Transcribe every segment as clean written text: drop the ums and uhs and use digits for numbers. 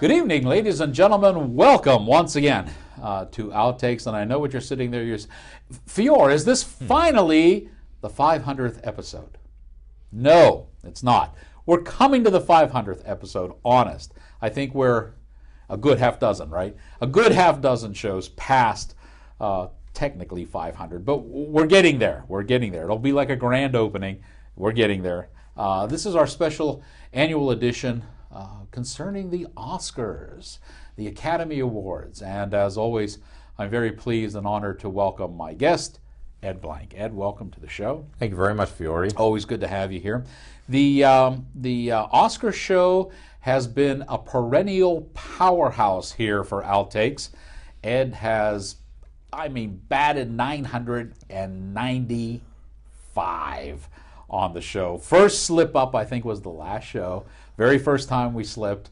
Good evening, ladies and gentlemen. Welcome once again to Outtakes. And I know what you're sitting there. Fior, is this finally the 500th episode? No, it's not. We're coming to the 500th episode, honest. I think we're a good half dozen, right? A good half dozen shows past technically 500, but we're getting there. We're getting there. It'll be like a grand opening. We're getting there. This is our special annual edition concerning the Oscars, the Academy Awards. And as always, I'm very pleased and honored to welcome my guest, Ed Blank. Ed, welcome to the show. Thank you very much, Fiore. Always good to have you here. The Oscar show has been a perennial powerhouse here for Outtakes. Ed has, batted 995 on the show. First slip up, I think, was the last show. Very first time we slipped.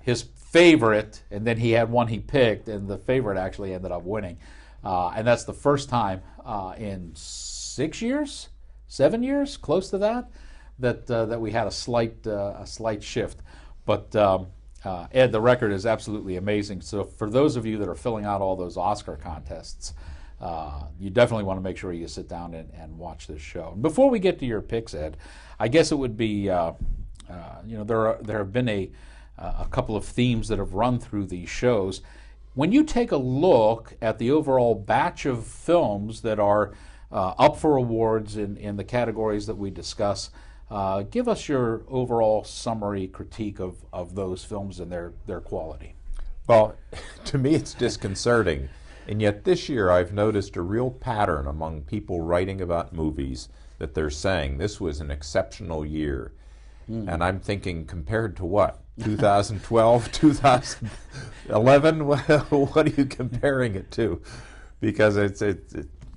His favorite, and then he had one he picked, and the favorite actually ended up winning. And that's the first time in 6 years, 7 years, close to that, that we had a slight shift. But Ed, the record is absolutely amazing. So for those of you that are filling out all those Oscar contests, you definitely want to make sure you sit down and watch this show. And before we get to your picks, Ed, I guess it would be, there have been a couple of themes that have run through these shows. When you take a look at the overall batch of films that are up for awards in the categories that we discuss, give us your overall summary critique of those films and their quality. Well, to me it's disconcerting. And yet this year I've noticed a real pattern among people writing about movies that they're saying this was an exceptional year. And I'm thinking, compared to what? 2012, 2011? What are you comparing it to? Because it's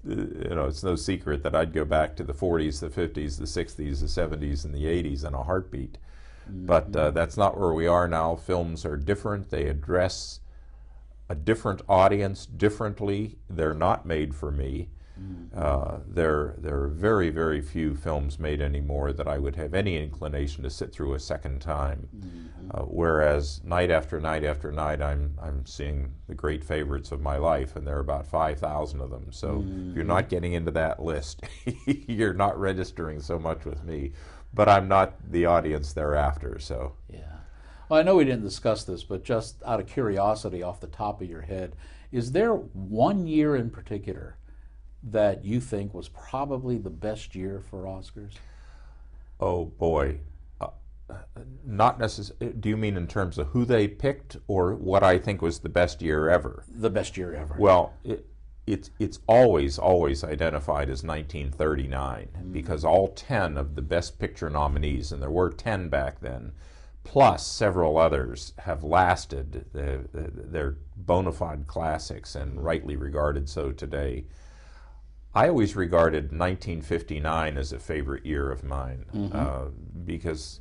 no secret that I'd go back to the 40s, the 50s, the 60s, the 70s, and the 80s in a heartbeat. But that's not where we are now. Films are different. They address a different audience differently. They're not made for me. There are very, very few films made anymore that I would have any inclination to sit through a second time. Whereas night after night after night, I'm seeing the great favorites of my life, and there are about 5,000 of them. So if you're not getting into that list, you're not registering so much with me. But I'm not the audience thereafter. So yeah. Well, I know we didn't discuss this, but just out of curiosity, off the top of your head, is there one year in particular that you think was probably the best year for Oscars? Oh boy, not necessarily. Do you mean in terms of who they picked, or what I think was the best year ever? The best year ever. Well, it's always identified as 1939 because all 10 of the Best Picture nominees, and there were 10 back then, plus several others, have lasted. They're bona fide classics and rightly regarded so today. I always regarded 1959 as a favorite year of mine because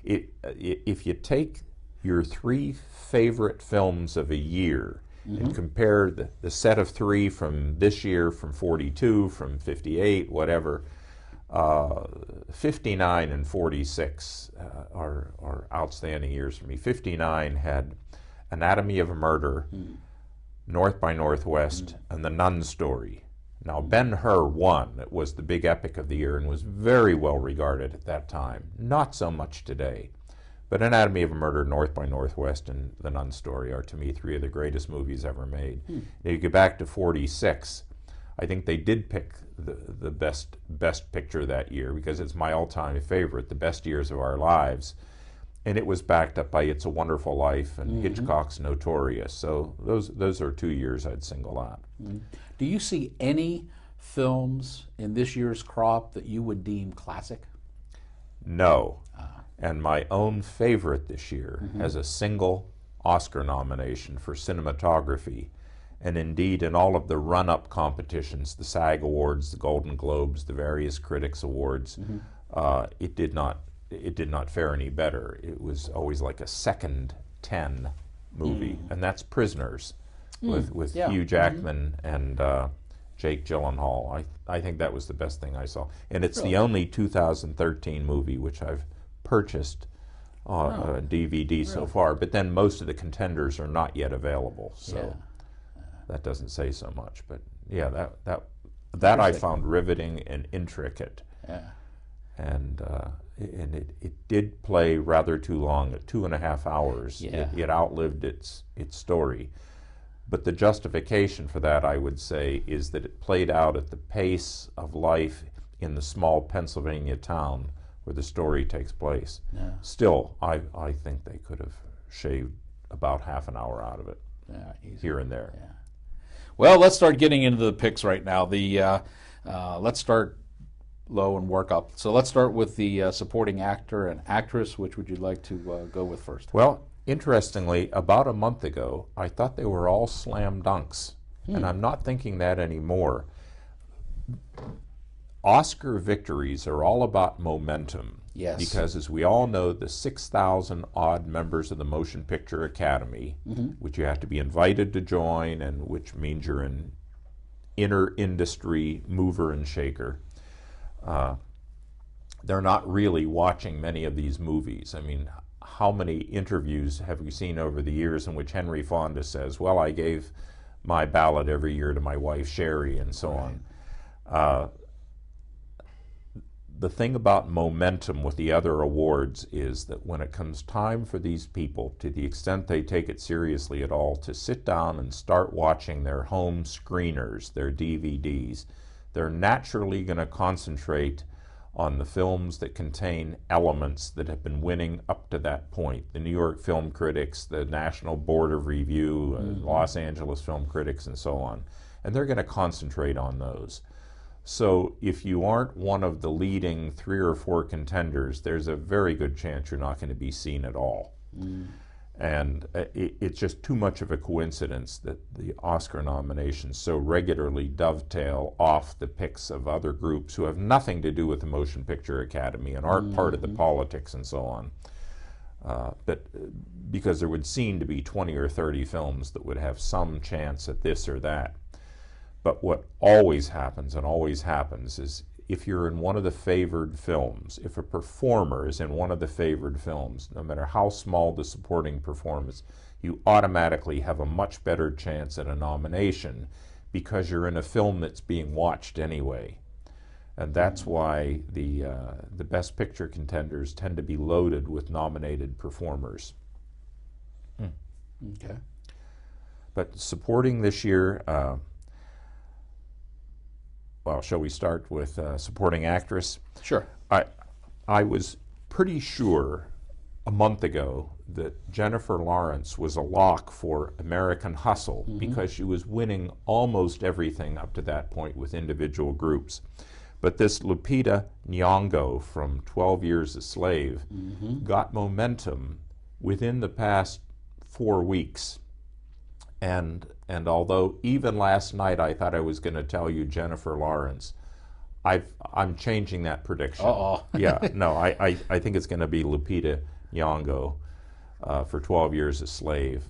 if you take your three favorite films of a year and compare the set of three from this year, from 42, from 58, whatever, 59 and 46 are outstanding years for me. 59 had Anatomy of a Murder, North by Northwest, and The Nun Story. Now, Ben-Hur won. It was the big epic of the year and was very well regarded at that time. Not so much today. But Anatomy of a Murder, North by Northwest, and The Nun Story are, to me, three of the greatest movies ever made. Now, you go back to 46, I think they did pick the best picture that year because it's my all-time favorite, The Best Years of Our Lives. And it was backed up by It's a Wonderful Life and Hitchcock's Notorious. So those are 2 years I'd single out. Do you see any films in this year's crop that you would deem classic? No. And my own favorite this year has a single Oscar nomination for cinematography. And indeed, in all of the run-up competitions, the SAG Awards, the Golden Globes, the various Critics Awards, it did not fare any better. It was always like a second 10 movie, and that's Prisoners with Hugh Jackman and Jake Gyllenhaal. I think that was the best thing I saw. And it's the only 2013 movie which I've purchased DVD so far, but then most of the contenders are not yet available, so that doesn't say so much. But yeah, that I found riveting and intricate. Yeah. And it did play rather too long, at 2.5 hours. Yeah. It outlived its story. But the justification for that, I would say, is that it played out at the pace of life in the small Pennsylvania town where the story takes place. Yeah. Still, I think they could have shaved about half an hour out of it, here and there. Yeah. Well, let's start getting into the picks right now. Let's start low and work up. So let's start with the supporting actor and actress. Which would you like to go with first? Well, interestingly, about a month ago, I thought they were all slam dunks, and I'm not thinking that anymore. Oscar victories are all about momentum. Yes. Because, as we all know, the 6,000 odd members of the Motion Picture Academy, which you have to be invited to join, and which means you're an inner industry mover and shaker, they're not really watching many of these movies. I mean, how many interviews have we seen over the years in which Henry Fonda says, well, I gave my ballot every year to my wife Sherry, and so on. The thing about momentum with the other awards is that when it comes time for these people, to the extent they take it seriously at all, to sit down and start watching their home screeners, their DVDs, they're naturally going to concentrate on the films that contain elements that have been winning up to that point. The New York Film Critics, the National Board of Review, Los Angeles Film Critics, and so on. And they're going to concentrate on those. So if you aren't one of the leading 3 or 4 contenders, there's a very good chance you're not going to be seen at all. And it's just too much of a coincidence that the Oscar nominations so regularly dovetail off the picks of other groups who have nothing to do with the Motion Picture Academy and aren't part of the politics and so on. But because there would seem to be 20 or 30 films that would have some chance at this or that. But what always happens is if you're in one of the favored films, if a performer is in one of the favored films, no matter how small the supporting performance, you automatically have a much better chance at a nomination because you're in a film that's being watched anyway. And that's why the Best Picture contenders tend to be loaded with nominated performers. Okay. But supporting this year, well, shall we start with supporting actress? Sure. I was pretty sure a month ago that Jennifer Lawrence was a lock for American Hustle because she was winning almost everything up to that point with individual groups. But this Lupita Nyong'o from 12 Years a Slave got momentum within the past 4 weeks. And although even last night I thought I was going to tell you Jennifer Lawrence, I'm changing that prediction. Yeah, no, I think it's going to be Lupita Nyong'o for 12 Years a Slave.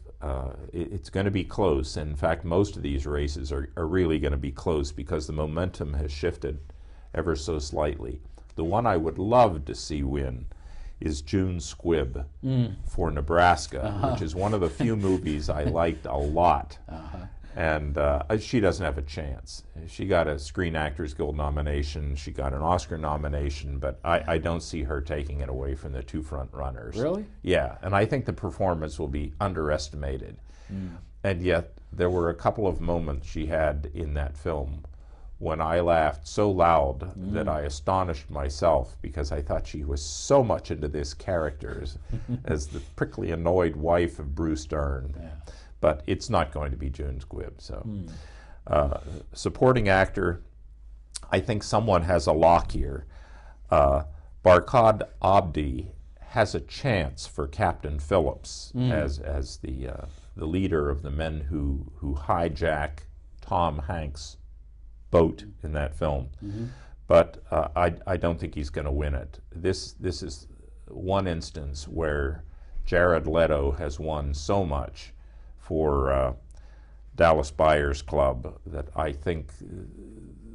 It's going to be close. In fact, most of these races are really going to be close because the momentum has shifted ever so slightly. The one I would love to see win is June Squibb for Nebraska, which is one of the few movies I liked a lot. And she doesn't have a chance. She got a Screen Actors Guild nomination, she got an Oscar nomination, but I don't see her taking it away from the 2 front runners. Really? Yeah, and I think the performance will be underestimated. And yet, there were a couple of moments she had in that film when I laughed so loud that I astonished myself because I thought she was so much into this character as the prickly, annoyed wife of Bruce Dern. Yeah. But it's not going to be June Squibb. So, supporting actor, I think someone has a lock here. Barkhad Abdi has a chance for Captain Phillips as the leader of the men who hijack Tom Hanks' boat in that film. But I don't think he's going to win it. This is one instance where Jared Leto has won so much for Dallas Buyers Club that I think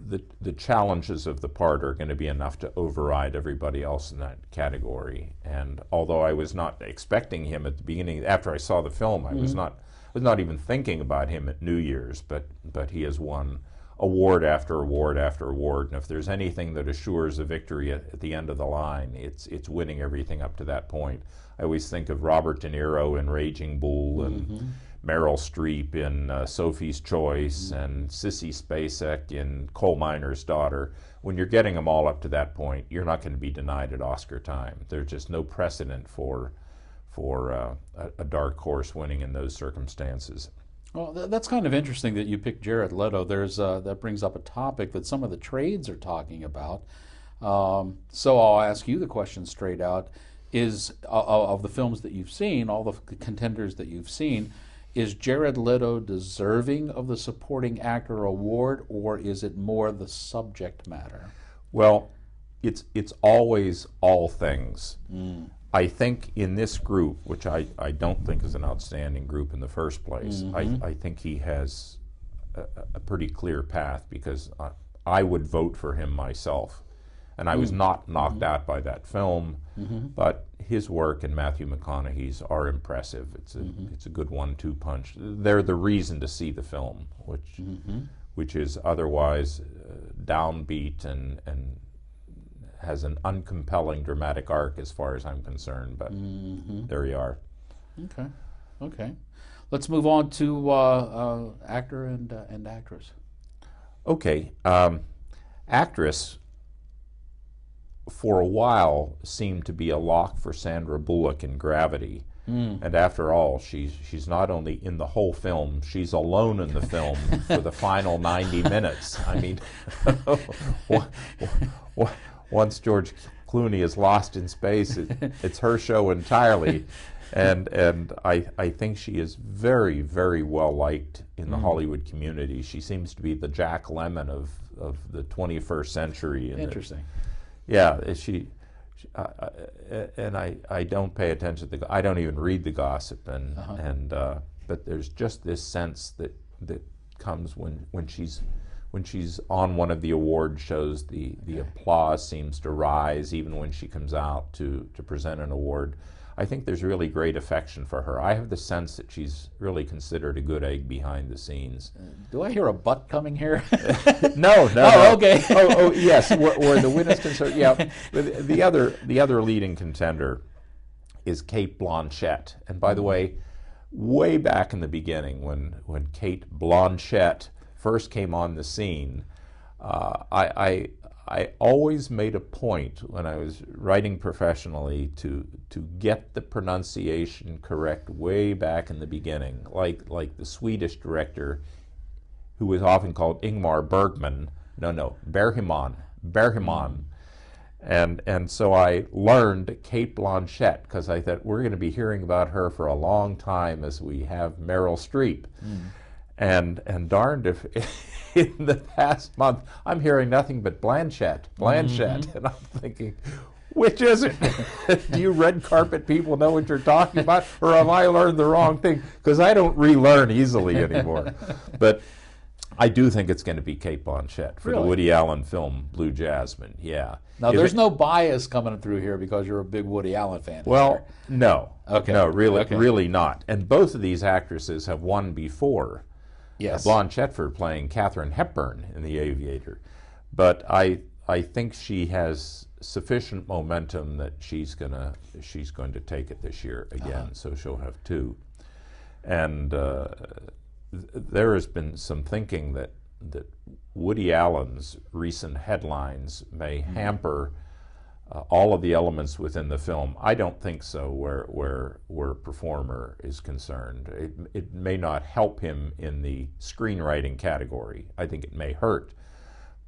the challenges of the part are going to be enough to override everybody else in that category. And although I was not expecting him at the beginning, after I saw the film, I was not even thinking about him at New Year's. But he has won award after award after award, and if there's anything that assures a victory at the end of the line, it's winning everything up to that point. I always think of Robert De Niro in Raging Bull, and Meryl Streep in Sophie's Choice, and Sissy Spacek in Coal Miner's Daughter. When you're getting them all up to that point, you're not going to be denied at Oscar time. There's just no precedent for a dark horse winning in those circumstances. Well, that's kind of interesting that you picked Jared Leto. That brings up a topic that some of the trades are talking about. So I'll ask you the question straight out: is of the films that you've seen, all the contenders that you've seen, is Jared Leto deserving of the supporting actor award, or is it more the subject matter? Well, it's always all things. I think in this group, which I don't think is an outstanding group in the first place, I think he has a pretty clear path, because I would vote for him myself. And I was not knocked out by that film, but his work and Matthew McConaughey's are impressive. It's a good 1-2 punch. They're the reason to see the film, which is otherwise downbeat and has an uncompelling dramatic arc as far as I'm concerned, but there you are. Okay. Let's move on to actor and actress. Okay. Actress, for a while, seemed to be a lock for Sandra Bullock in Gravity. And after all, she's not only in the whole film, she's alone in the film for the final 90 minutes. I mean, once George Clooney is lost in space, it's her show entirely. And I think she is very, very well liked in the Hollywood community. She seems to be the Jack Lemmon of the 21st century. Interesting. And I don't pay attention to I don't even read the gossip, but there's just this sense that comes when she's on one of the award shows. The applause seems to rise even when she comes out to present an award. I think there's really great affection for her. I have the sense that she's really considered a good egg behind the scenes. Do I hear a butt coming here? No. Oh, okay. oh, yes. Where the win is concerned, yeah. The other leading contender is Cate Blanchett. And by the way back in the beginning, when Cate Blanchett first came on the scene, I always made a point when I was writing professionally to get the pronunciation correct way back in the beginning, like the Swedish director who was often called Ingmar Bergman. Bergman. And so I learned Cate Blanchett, because I thought we're going to be hearing about her for a long time as we have Meryl Streep. And darned if in the past month I'm hearing nothing but Blanchett, and I'm thinking, which is it? Do you red carpet people know what you're talking about, or have I learned the wrong thing? Because I don't relearn easily anymore. But I do think it's going to be Cate Blanchett for the Woody Allen film Blue Jasmine. Yeah. Now, there's no bias coming through here because you're a big Woody Allen fan. Well, no. Okay. No, really not. And both of these actresses have won before. Yes. Blanchett for playing Katharine Hepburn in The Aviator. But I think she has sufficient momentum that she's going to take it this year again, so she'll have two. And there has been some thinking that Woody Allen's recent headlines may hamper all of the elements within the film. I don't think so where performer is concerned. It may not help him in the screenwriting category. I think it may hurt,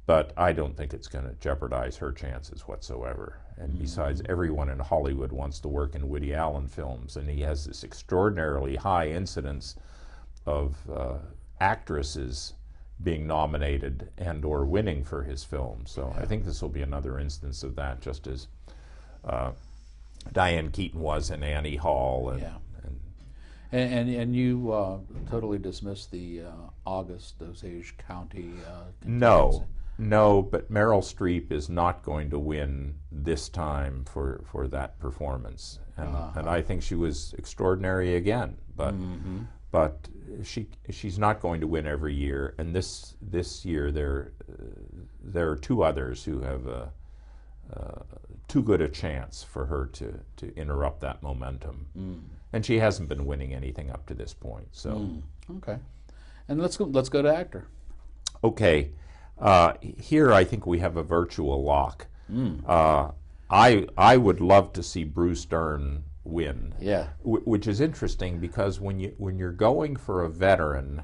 but I don't think it's going to jeopardize her chances whatsoever. And besides, everyone in Hollywood wants to work in Woody Allen films, and he has this extraordinarily high incidence of actresses being nominated and or winning for his film. So I think this will be another instance of that, just as Diane Keaton was in Annie Hall. And you totally dismissed the August Osage County No. No, but Meryl Streep is not going to win this time for that performance, and I think she was extraordinary again. But she's not going to win every year, and this year there are two others who have too good a chance for her to interrupt that momentum, and she hasn't been winning anything up to this point. So Okay, and let's go to actor. Okay. Here I think we have a virtual lock. I would love to see Bruce Dern win. Yeah. Which is interesting because when you're going for a veteran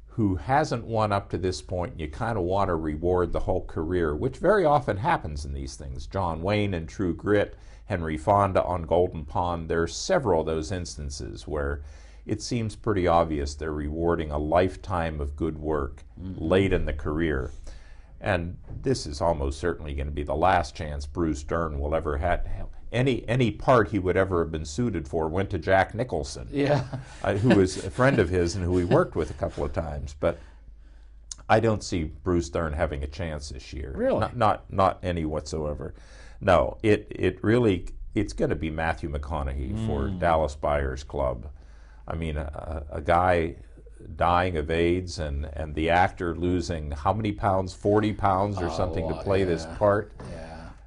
who hasn't won up to this point, you kind of want to reward the whole career, which very often happens in these things. John Wayne in True Grit, Henry Fonda on Golden Pond. There are several of those instances where it seems pretty obvious they're rewarding a lifetime of good work late in the career. And this is almost certainly going to be the last chance Bruce Dern will ever have. Any part he would ever have been suited for went to Jack Nicholson, who was a friend of his and who he worked with a couple of times. But I don't see Bruce Dern having a chance this year. Really? Not any whatsoever. No, it's going to be Matthew McConaughey for Dallas Buyers Club. I mean, a guy dying of AIDS and the actor losing how many pounds, 40 pounds or something to play this part,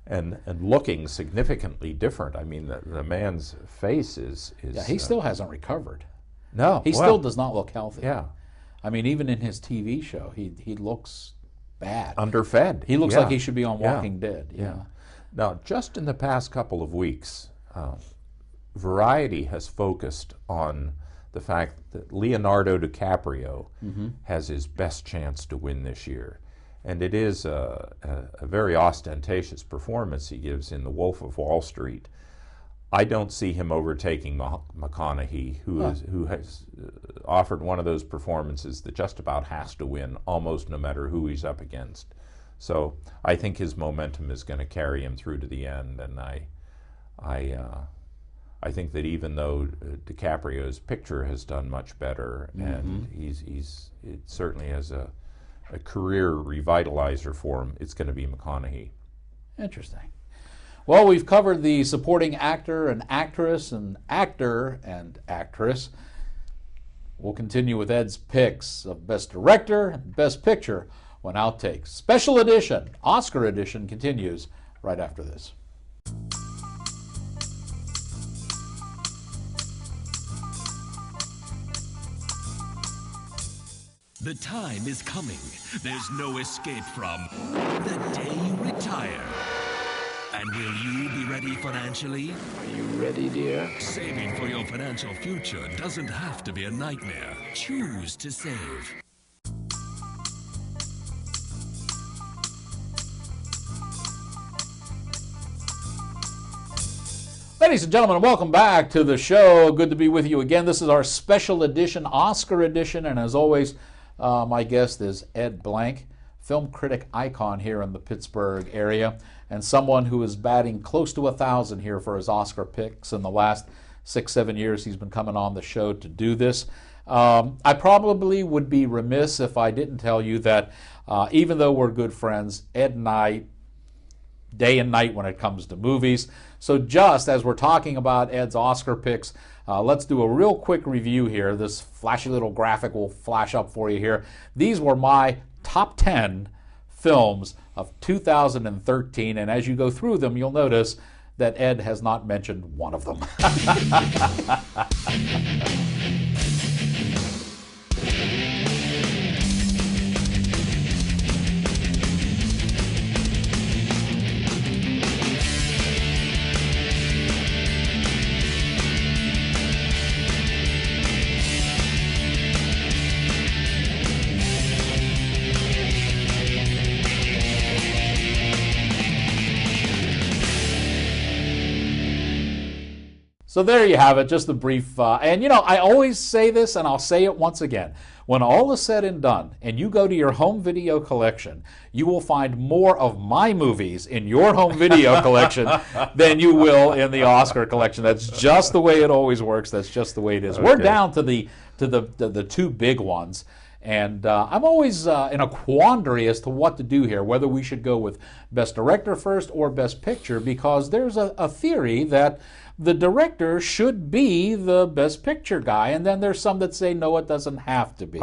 and looking significantly different. I mean, the man's face is he still hasn't recovered. No. He still does not look healthy. Yeah. I mean, even in his TV show, he looks bad. Underfed. He looks like he should be on Walking Dead. Yeah. Now, just in the past couple of weeks, Variety has focused on the fact that Leonardo DiCaprio has his best chance to win this year. And it is a very ostentatious performance he gives in The Wolf of Wall Street. I don't see him overtaking McConaughey, who has offered one of those performances that just about has to win, almost no matter who he's up against. So I think his momentum is going to carry him through to the end, and I think that even though DiCaprio's picture has done much better, and it certainly has a career revitalizer for him, it's going to be McConaughey. Interesting. Well, we've covered the supporting actor and actress and actor and actress. We'll continue with Ed's picks of Best Director and Best Picture when Outtakes. Special edition, Oscar edition, continues right after this. The time is coming. There's no escape from the day you retire. And will you be ready financially? Are you ready, dear? Saving for your financial future doesn't have to be a nightmare. Choose to save. Ladies and gentlemen, welcome back to the show. Good to be with you again. This is our special edition, Oscar edition, and as always, my guest is Ed Blank, film critic icon here in the Pittsburgh area, and someone who is batting close to 1,000 here for his Oscar picks in the last 6-7 years he's been coming on the show to do this. I probably would be remiss if I didn't tell you that even though we're good friends, Ed and I, day and night when it comes to movies. So just as we're talking about Ed's Oscar picks, let's do a real quick review here. This flashy little graphic will flash up for you here. These were my top 10 films of 2013, and as you go through them, you'll notice that Ed has not mentioned one of them. So there you have it, just a brief, and you know, I always say this and I'll say it once again. When all is said and done and you go to your home video collection, you will find more of my movies in your home video collection than you will in the Oscar collection. That's just the way it always works. That's just the way it is. Okay. We're down to the two big ones. And I'm always in a quandary as to what to do here, whether we should go with Best Director first or Best Picture, because there's a theory that the director should be the Best Picture guy, and then there's some that say, no, it doesn't have to be.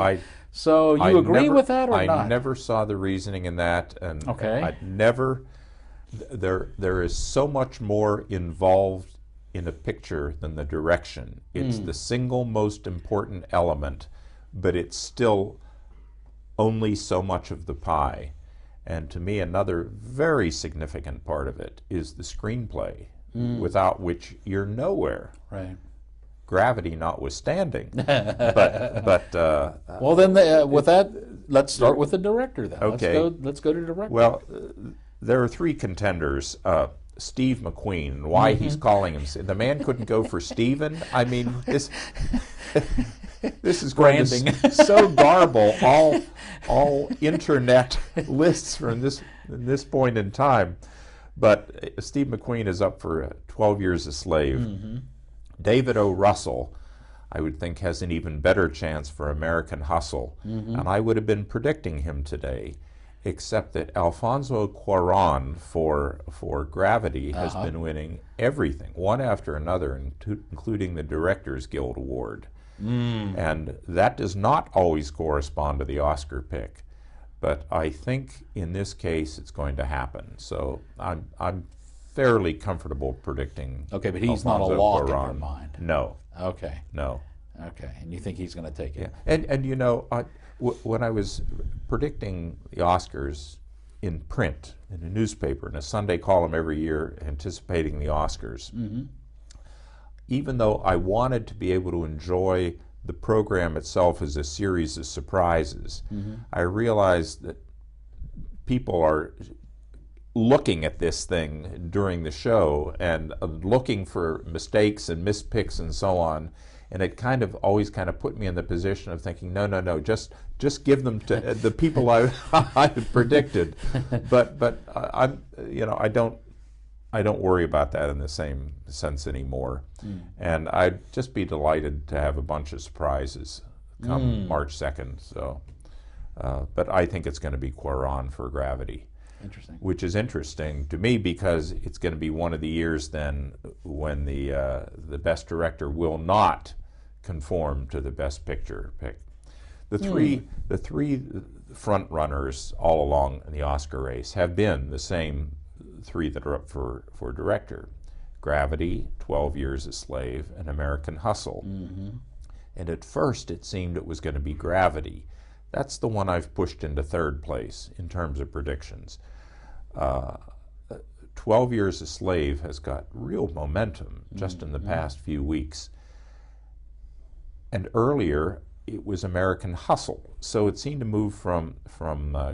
So you agree with that or not? I never saw the reasoning in that, and okay. I never. There is so much more involved in a picture than the direction. It's the single most important element, but it's still only so much of the pie. And to me, another very significant part of it is the screenplay, without which you're nowhere. Right. Gravity notwithstanding. but well, then with that, let's start with the director then. Okay. Let's go to director. Well, there are three contenders. Steve McQueen, why he's calling him. The man couldn't go for Steven. I mean, this is branding. Going to so garble all internet lists from this point in time. But Steve McQueen is up for 12 Years a Slave. David O. Russell, I would think, has an even better chance for American Hustle. And I would have been predicting him today, except that Alfonso Cuarón for Gravity has been winning everything, one after another, including the Directors Guild Award. And that does not always correspond to the Oscar pick. But I think in this case it's going to happen. So I'm fairly comfortable predicting. Okay, but he's not a Alfonso lock Cuarón. in your mind. No. Okay. No. Okay, and you think he's going to take it? Yeah. And you know, when I was predicting the Oscars in print, in a newspaper, in a Sunday column every year, anticipating the Oscars, even though I wanted to be able to enjoy the program itself as a series of surprises, I realized that people are looking at this thing during the show and looking for mistakes and mispicks and so on, and it kind of always kind of put me in the position of thinking, no, just give them to the people I had predicted. But I don't worry about that in the same sense anymore. And I'd just be delighted to have a bunch of surprises come March 2nd. So, but I think it's going to be Cuarón for Gravity. Interesting. Which is interesting to me because it's going to be one of the years then when the Best Director will not conform to the Best Picture pick. The three front runners all along in the Oscar race have been the same three that are up for Director: Gravity, 12 Years a Slave, and American Hustle. And at first it seemed it was going to be Gravity. That's the one I've pushed into third place in terms of predictions. 12 Years a Slave has got real momentum just in the past few weeks. And earlier, it was American Hustle. So it seemed to move from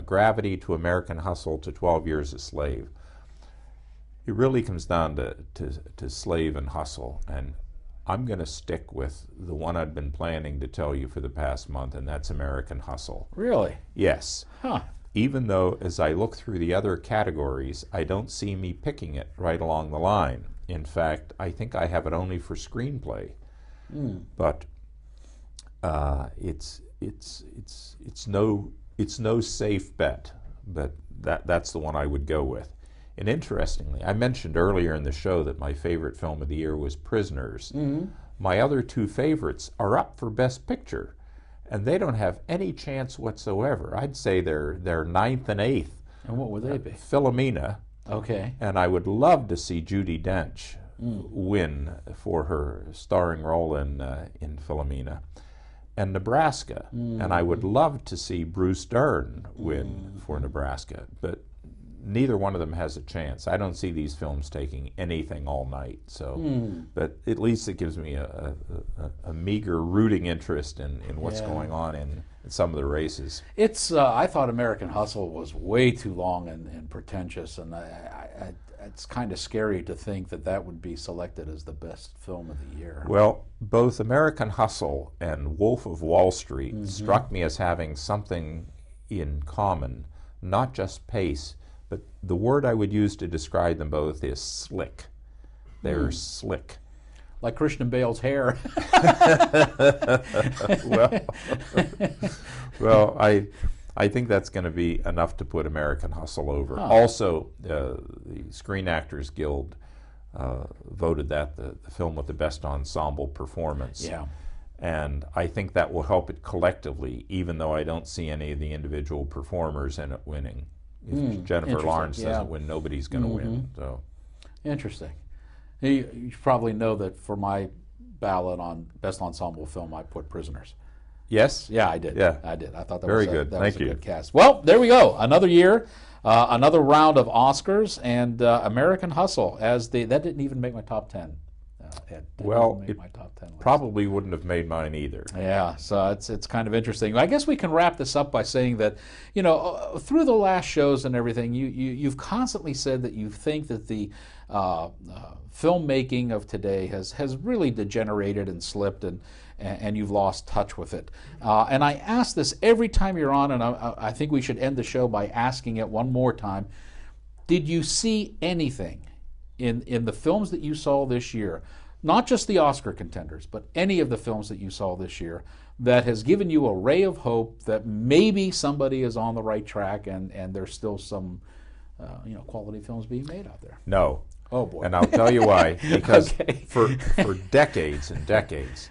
Gravity to American Hustle to 12 Years a Slave. It really comes down to Slave and Hustle. And I'm going to stick with the one I've been planning to tell you for the past month, and that's American Hustle. Really? Yes. Huh. Even though, as I look through the other categories, I don't see me picking it right along the line. In fact, I think I have it only for screenplay. But it's no safe bet. But that's the one I would go with. And interestingly, I mentioned earlier in the show that my favorite film of the year was Prisoners. My other two favorites are up for Best Picture, and they don't have any chance whatsoever. I'd say they're ninth and eighth. And what would they be? Philomena. Okay. And I would love to see Judi Dench win for her starring role in Philomena. And Nebraska. And I would love to see Bruce Dern win for Nebraska. But neither one of them has a chance. I don't see these films taking anything all night. So, but at least it gives me a meager rooting interest in what's going on in some of the races. It's I thought American Hustle was way too long and pretentious, and it's kind of scary to think that would be selected as the best film of the year. Well, both American Hustle and Wolf of Wall Street struck me as having something in common, not just pace, but the word I would use to describe them both is slick. They're slick. Like Christian Bale's hair. Well, I think that's going to be enough to put American Hustle over. Also, the Screen Actors Guild voted that the film with the best ensemble performance. Yeah. And I think that will help it collectively, even though I don't see any of the individual performers in it winning. If Jennifer Lawrence doesn't win, nobody's going to win. So, interesting. You probably know that for my ballot on best ensemble film, I put Prisoners. yes? Yeah, I did. Yeah. I did. I thought that Very was good. That Thank was a you. good cast. Well, there we go. Another year, another round of Oscars, and American Hustle that didn't even make my top 10. Ed, Well, make my top 10 list. Probably wouldn't have made mine either. Yeah, so it's kind of interesting. I guess we can wrap this up by saying that, through the last shows and everything, you've constantly said that you think that the filmmaking of today has really degenerated and slipped, and you've lost touch with it. And I ask this every time you're on, and I think we should end the show by asking it one more time. Did you see anything in the films that you saw this year, not just the Oscar contenders, but any of the films that you saw this year, that has given you a ray of hope that maybe somebody is on the right track and there's still some quality films being made out there? No. Oh, boy. And I'll tell you why. Because Okay. for decades and decades,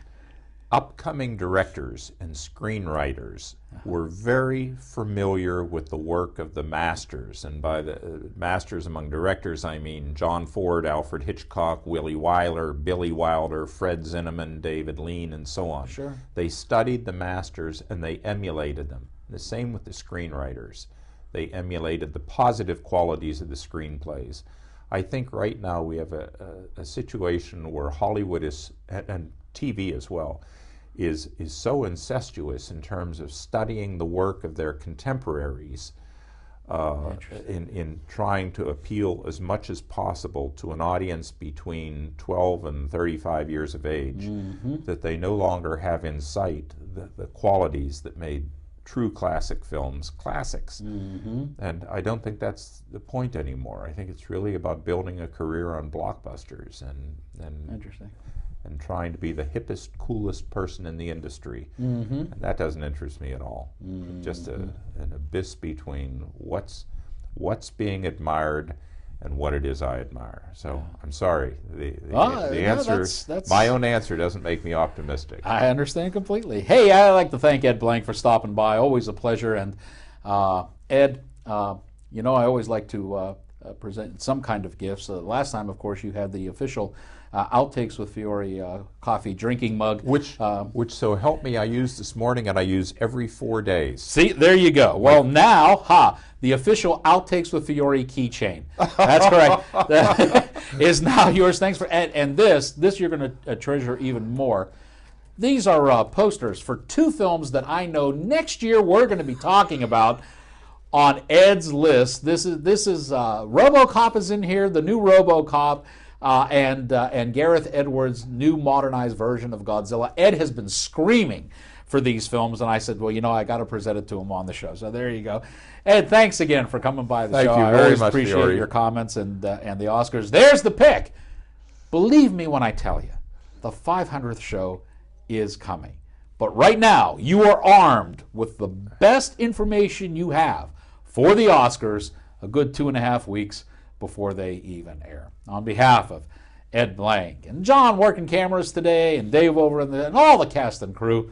upcoming directors and screenwriters were very familiar with the work of the masters. And by the masters among directors, I mean John Ford, Alfred Hitchcock, Willy Wyler, Billy Wilder, Fred Zinnemann, David Lean, and so on. Sure. They studied the masters and they emulated them. The same with the screenwriters. They emulated the positive qualities of the screenplays. I think right now we have a situation where Hollywood is, and TV as well, is so incestuous in terms of studying the work of their contemporaries in trying to appeal as much as possible to an audience between 12 and 35 years of age, that they no longer have in sight the qualities that made true classic films classics. And I don't think that's the point anymore. I think it's really about building a career on blockbusters and Interesting. and trying to be the hippest, coolest person in the industry. And that doesn't interest me at all. Just an abyss between what's being admired and what it is I admire. So I'm sorry. The answer, that's my own answer, doesn't make me optimistic. I understand completely. Hey, I'd like to thank Ed Blank for stopping by. Always a pleasure. And Ed, I always like to present some kind of gifts. Last time, of course, you had the official Outtakes with Fiore coffee drinking mug. Which so help me, I used this morning and I use every 4 days. See, there you go. Well, now, the official Outtakes with Fiore keychain. That's correct. That is now yours. Thanks for and this you're going to treasure even more. These are posters for two films that I know next year we're going to be talking about on Ed's list. This is RoboCop is in here, the new RoboCop. And Gareth Edwards' new modernized version of Godzilla. Ed has been screaming for these films, and I said, well, I got to present it to him on the show. So there you go. Ed, thanks again for coming by the show. Thank you I very always much, appreciate Fiore. your comments and the Oscars. There's the pick. Believe me when I tell you, the 500th show is coming. But right now, you are armed with the best information you have for the Oscars a good 2.5 weeks before they even air. On behalf of Ed Blank and John working cameras today and Dave over and all the cast and crew,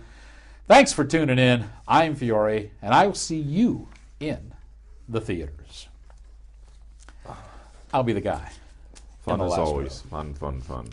thanks for tuning in. I'm Fiore, and I will see you in the theaters. I'll be the guy. Fun in the as last always. row. Fun.